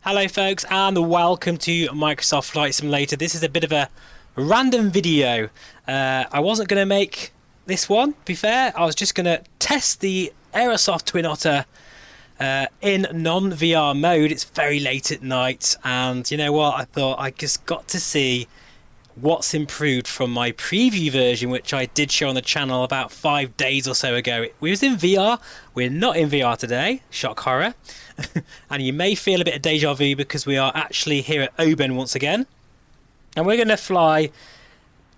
Hello folks and welcome to Microsoft Flight Simulator. This is a bit of a random video. I wasn't going to make this one, to be fair. I was just going to test the Aerosoft Twin Otter in non-VR mode. It's very late at night and you know what, I thought I just got to see what's improved from my preview version, which I did show on the channel about 5 days or so ago. We was in VR. We're not in VR today. Shock horror. And you may feel a bit of deja vu because we are actually here at Oban once again. And we're going to fly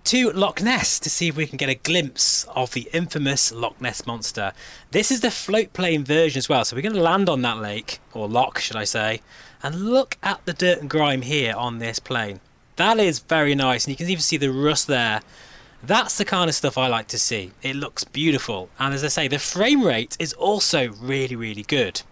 to Loch Ness to see if we can get a glimpse of the infamous Loch Ness monster. This is the float plane version as well. So we're going to land on that lake, or loch should I say, and look at the dirt and grime here on this plane. That is very nice, and you can even see the rust there. That's the kind of stuff I like to see. It looks beautiful, and as I say, the frame rate is also really good.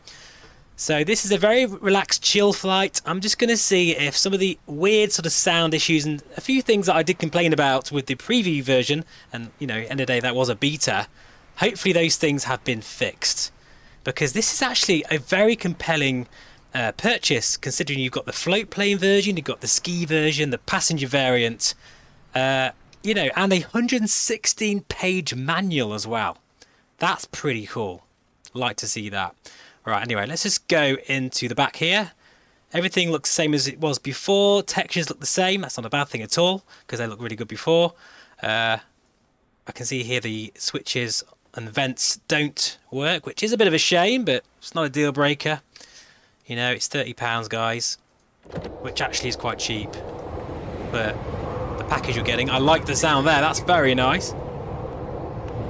So this is a very relaxed, chill flight. I'm just going to see if some of the weird sort of sound issues and a few things that I did complain about with the preview version, and you know, end of the day that was a beta, hopefully those things have been fixed. Because this is actually a very compelling purchase, considering you've got the float plane version, you've got the ski version, the passenger variant, you know, and a 116-page manual as well. That's pretty cool. Like to see that. Right, anyway, let's just go into the back here. Everything looks the same as it was before. Textures look the same. That's not a bad thing at all, because they look really good before. I can see here the switches and vents don't work, which is a bit of a shame, but it's not a deal breaker. You know, it's £30, guys, which actually is quite cheap. But the package you're getting, I like the sound there. That's very nice.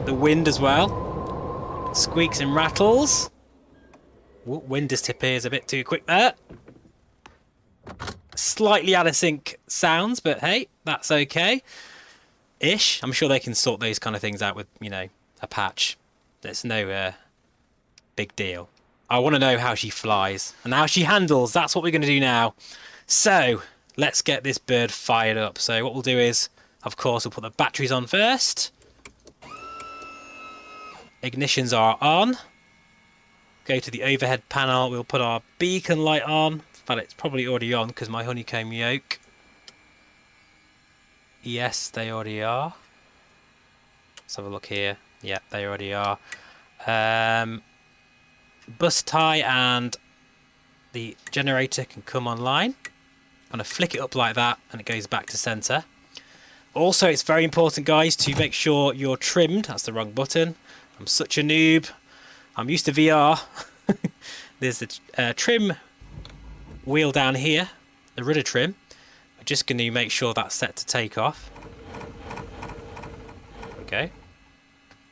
The wind as well. Squeaks and rattles. Ooh, wind disappears a bit too quick there. Slightly out of sync sounds, but hey, that's okay. Ish. I'm sure they can sort those kind of things out with, you know, a patch. There's no big deal. I want to know how she flies and how she handles. That's what we're going to do now. So let's get this bird fired up. So what we'll do is, of course, we'll put the batteries on first. Ignitions are on. Go to the overhead panel. We'll put our beacon light on. In fact, it's probably already on because my honeycomb yoke. Yes, they already are. Let's have a look here. Yeah, they already are. Bus tie and the generator can come online. I'm going to flick it up like that and it goes back to center. Also, it's very important, guys, to make sure you're trimmed. That's the wrong button. I'm such a noob. I'm used to VR. There's the trim wheel down here, the rudder trim. We're just going to make sure that's set to takeoff. Okay.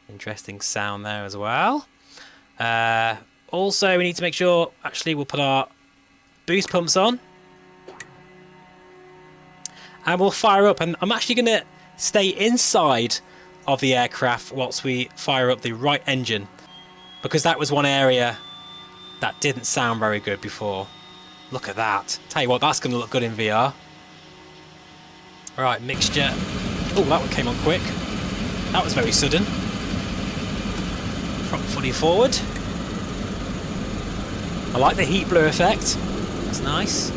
Interesting sound there as well. Also, we need to make sure, actually, we'll put our boost pumps on. And we'll fire up. And I'm actually going to stay inside of the aircraft whilst we fire up the right engine. Because that was one area that didn't sound very good before. Look at that. Tell you what, that's going to look good in VR. Right, mixture. Oh, that one came on quick. That was very sudden. Prop fully forward. I like the heat blur effect. That's nice.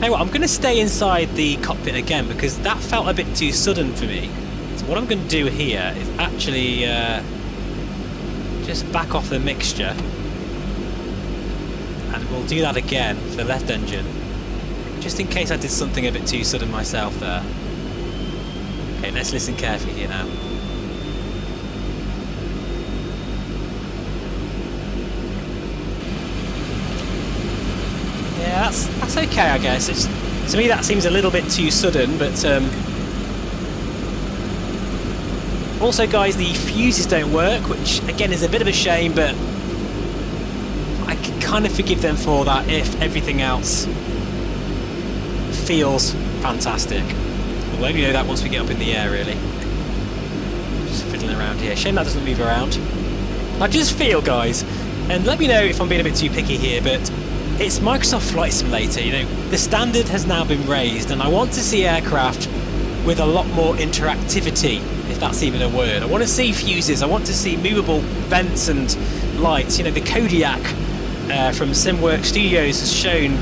Hey, well, I'm going to stay inside the cockpit again because that felt a bit too sudden for me. So what I'm going to do here is actually just back off the mixture. And we'll do that again for the left engine. Just in case I did something a bit too sudden myself there. Okay, let's listen carefully here now. Yeah, that's okay, I guess. To me that seems a little bit too sudden, but also, guys, the fuses don't work, which again is a bit of a shame, but I can kind of forgive them for that if everything else feels fantastic. We'll only know that once we get up in the air, really. Just fiddling around here. Shame that doesn't move around. I just feel, guys, and let me know if I'm being a bit too picky here, but it's Microsoft Flight Simulator. You know, the standard has now been raised, and I want to see aircraft with a lot more interactivity, if that's even a word. I want to see fuses, I want to see movable vents and lights. You know, the Kodiak from SimWorks Studios has shown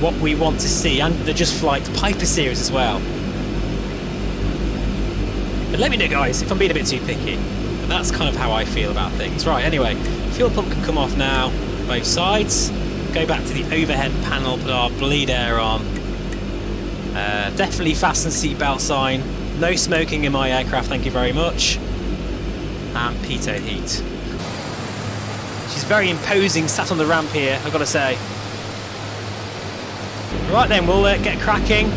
what we want to see, and the Just Flight Piper series as well. But let me know, guys, if I'm being a bit too picky. But that's kind of how I feel about things. Right, anyway, fuel pump can come off now, both sides. Go back to the overhead panel, put our bleed air on. Definitely fasten seatbelt sign. No smoking in my aircraft, thank you very much. And pitot heat. She's very imposing, sat on the ramp here, I've got to say. Right then, we'll get cracking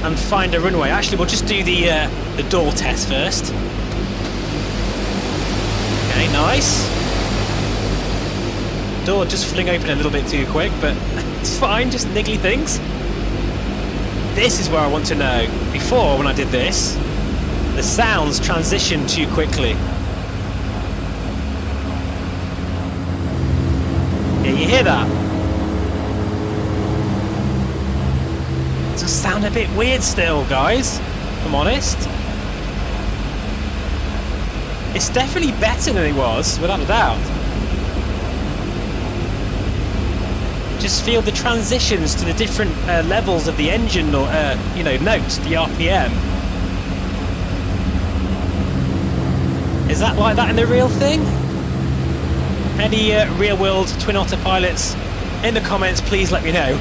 and find a runway. Actually, we'll just do the door test first. Okay, nice. Door just fling open a little bit too quick, but it's fine, just niggly things. This is where I want to know. Before, when I did this, the sounds transitioned too quickly. Yeah, you hear that? It does sound a bit weird still, guys, if I'm honest. It's definitely better than it was, without a doubt. Just feel the transitions to the different levels of the engine, or you know, note the RPM. Is that like that in the real thing? Any real-world Twin Otter pilots in the comments, please let me know.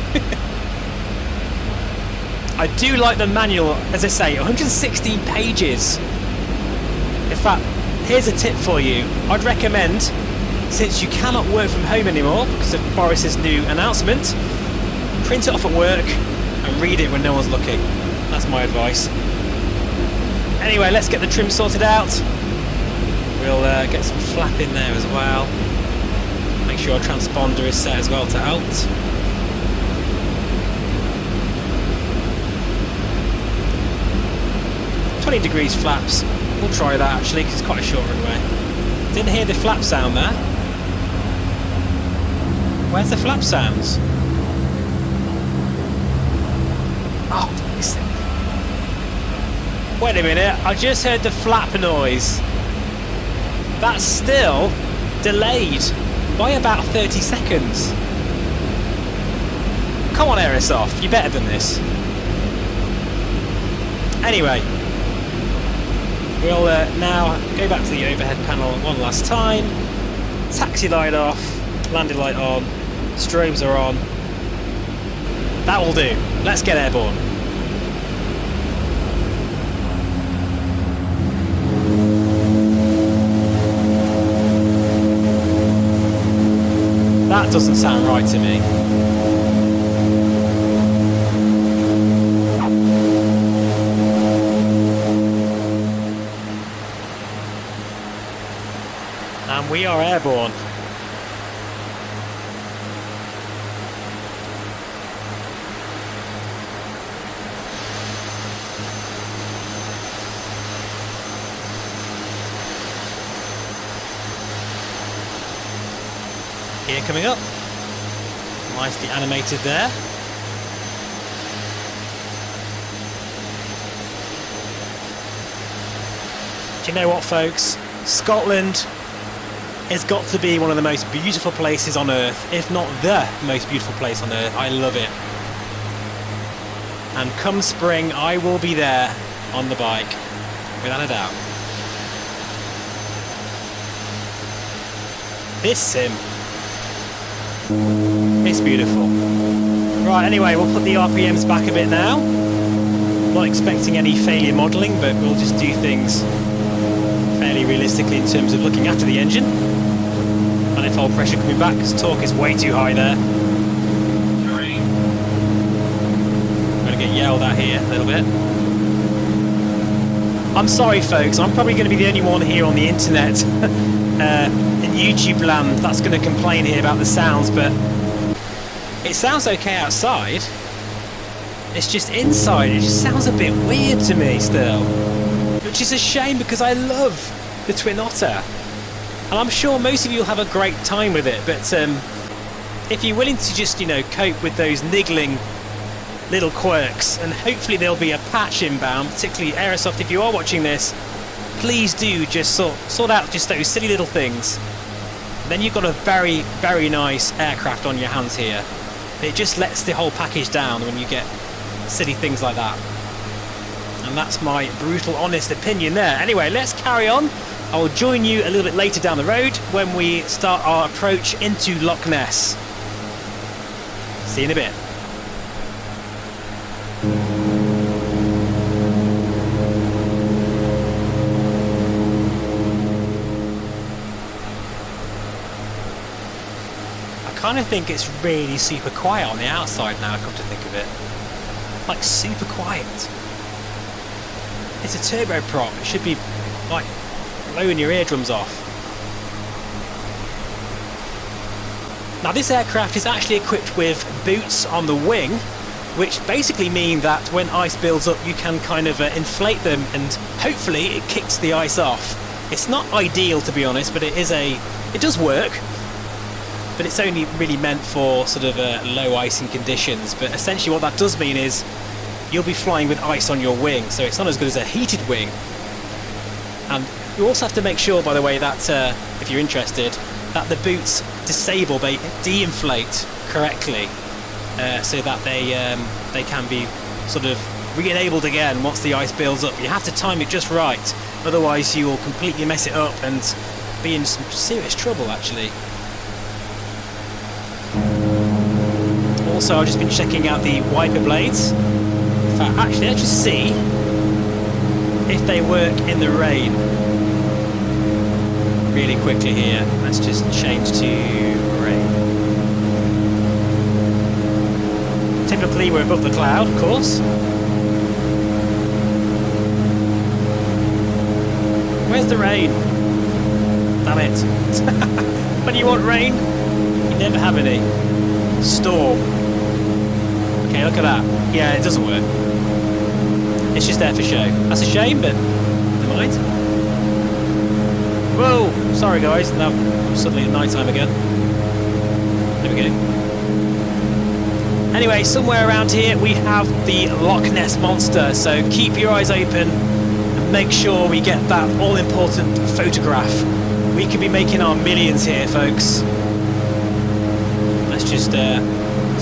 I do like the manual, as I say, 116 pages. In fact, here's a tip for you. I'd recommend, since you cannot work from home anymore because of Boris's new announcement, print it off at work and read it when no one's looking. That's my advice. Anyway, let's get the trim sorted out. We'll get some flap in there as well. Make sure our transponder is set as well to alt. .20 flaps. We'll try that actually because it's quite a short runway. Didn't hear the flap sound there. Where's the flap sounds? Oh, listen. Wait a minute, I just heard the flap noise. That's still delayed by about 30 seconds. Come on, Aerosoft, you're better than this. Anyway, we'll now go back to the overhead panel one last time. Taxi light off, landing light on, strobes are on. That will do. Let's get airborne. That doesn't sound right to me. And we are airborne. Here coming up, nicely animated there. Do you know what, folks? Scotland has got to be one of the most beautiful places on earth, if not the most beautiful place on earth. I love it. And come spring, I will be there on the bike, without a doubt. This sim, it's beautiful. Right, anyway, we'll put the RPMs back a bit now. Not expecting any failure modelling, but we'll just do things fairly realistically in terms of looking after the engine. Manifold pressure coming back because torque is way too high there. I'm going to get yelled at here a little bit. I'm sorry, folks, I'm probably going to be the only one here on the internet in YouTube land that's going to complain here about the sounds, but it sounds okay outside. It's just inside, it just sounds a bit weird to me still, which is a shame because I love the Twin Otter and I'm sure most of you will have a great time with it, but if you're willing to just, you know, cope with those niggling little quirks, and hopefully there'll be a patch inbound, particularly Aerosoft. If you are watching this, please do just sort out just those silly little things. Then you've got a very, very nice aircraft on your hands here. It just lets the whole package down when you get silly things like that. And that's my brutal, honest opinion there. Anyway, let's carry on. I will join you a little bit later down the road when we start our approach into Loch Ness. See you in a bit. I kind of think it's really super quiet on the outside now, come to think of it. Like super quiet. It's a turboprop. It should be like blowing your eardrums off. Now this aircraft is actually equipped with boots on the wing, which basically mean that when ice builds up you can kind of inflate them and hopefully it kicks the ice off. It's not ideal, to be honest, but it does work. But it's only really meant for sort of low icing conditions. But essentially what that does mean is you'll be flying with ice on your wing, so it's not as good as a heated wing. And you also have to make sure, by the way, that if you're interested, that the boots disable, they de-inflate correctly, so that they can be sort of re-enabled again once the ice builds up. You have to time it just right, otherwise you will completely mess it up and be in some serious trouble actually. Also, I've just been checking out the wiper blades. In fact, actually, let's just see if they work in the rain. Really quickly here. Let's just change to rain. Typically, we're above the cloud, of course. Where's the rain? Damn it. When you want rain, you never have any. Storm. Okay, look at that. Yeah, it doesn't work. It's just there for show. That's a shame, but never mind. Whoa! Sorry guys, now suddenly at night time again. There we go. Anyway, somewhere around here we have the Loch Ness Monster, so keep your eyes open and make sure we get that all-important photograph. We could be making our millions here, folks. Let's just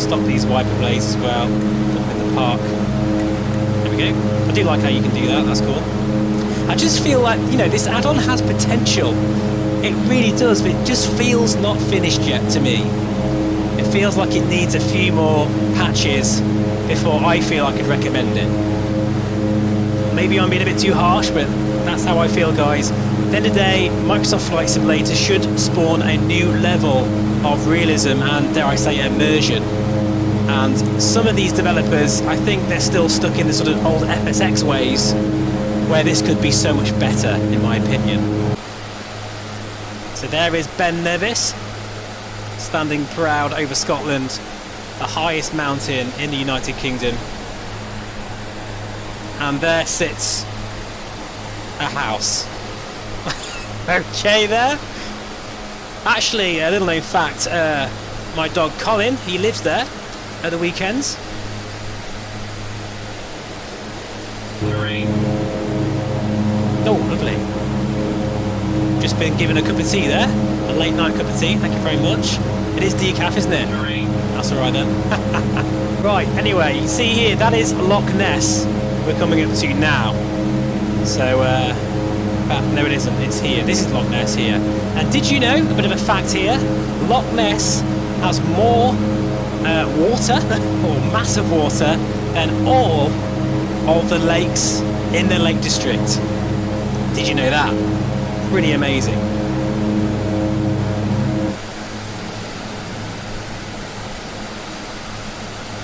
stop these wiper blades as well, up in the park. There we go. I do like how you can do that, that's cool. I just feel like, you know, this add-on has potential. It really does, but it just feels not finished yet to me. It feels like it needs a few more patches before I feel I could recommend it. Maybe I'm being a bit too harsh, but that's how I feel, guys. At the end of the day, Microsoft Flight Simulator should spawn a new level of realism and, dare I say, immersion. And some of these developers, I think they're still stuck in the sort of old FSX ways, where this could be so much better, in my opinion. So there is Ben Nevis, standing proud over Scotland, the highest mountain in the United Kingdom. And there sits a house. Okay there. Actually, a little known fact, my dog Colin, he lives there at the weekends. Oh, lovely. Just been given a cup of tea there. A late night cup of tea, thank you very much. It is decaf, isn't it? That's alright then. Right, anyway, you see here, that is Loch Ness we're coming up to now. So, no it isn't, it's here. This is Loch Ness here. And did you know, a bit of a fact here, Loch Ness has more water, or massive water, than all of the lakes in the Lake District. Did you know that? Pretty amazing.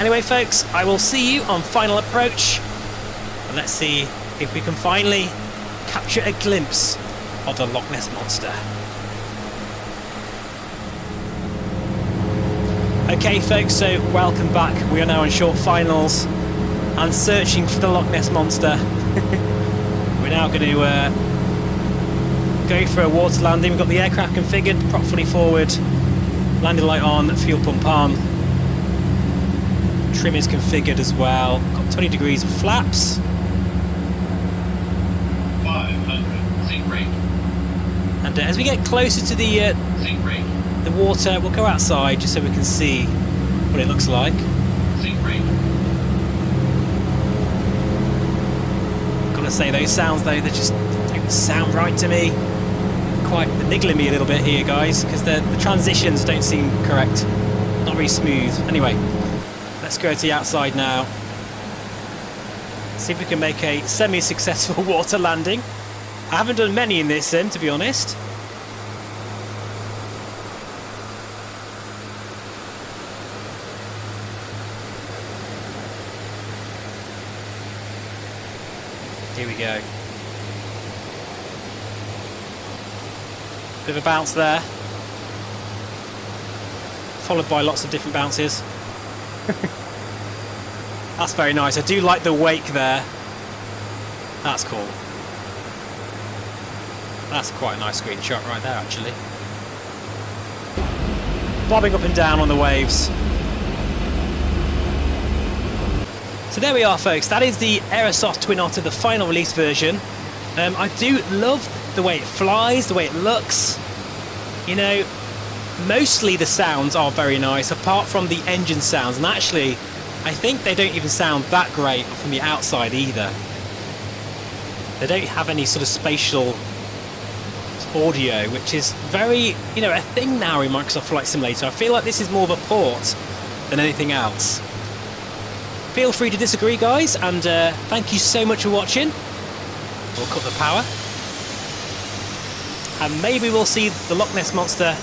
Anyway, folks, I will see you on final approach. And let's see if we can finally capture a glimpse of the Loch Ness Monster. Okay, folks, so welcome back. We are now in short finals and searching for the Loch Ness Monster. We're now going to go for a water landing. We've got the aircraft configured, prop fully forward, landing light on, fuel pump on, Trim is configured as well. Got 20 degrees of flaps. 500, sink rate. And as we get closer to the Sink rate. the water, we'll go outside just so we can see what it looks like. Sink rate. Gotta say, those sounds though, they just don't sound right to me. They're niggling me a little bit here, guys, because the transitions don't seem correct. Not very smooth. Anyway, let's go to the outside now. See if we can make a semi-successful water landing. I haven't done many in this sim, to be honest. Here we go. Bit of a bounce there. Followed by lots of different bounces. That's very nice. I do like the wake there. That's cool. That's quite a nice screenshot right there, actually. Bobbing up and down on the waves. So there we are, folks. That is the Aerosoft Twin Otter, the final release version. I do love the way it flies, the way it looks. You know, mostly the sounds are very nice, apart from the engine sounds. And actually, I think they don't even sound that great from the outside either. They don't have any sort of spatial audio, which is very, you know, a thing now in Microsoft Flight Simulator. I feel like this is more of a port than anything else. Feel free to disagree, guys, and thank you so much for watching. We'll cut the power. And maybe we'll see the Loch Ness Monster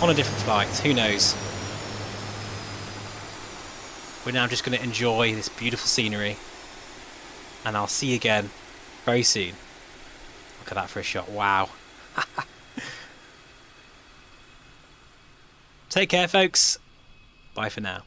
on a different flight. Who knows? We're now just going to enjoy this beautiful scenery. And I'll see you again very soon. Look at that for a shot. Wow. Take care, folks. Bye for now.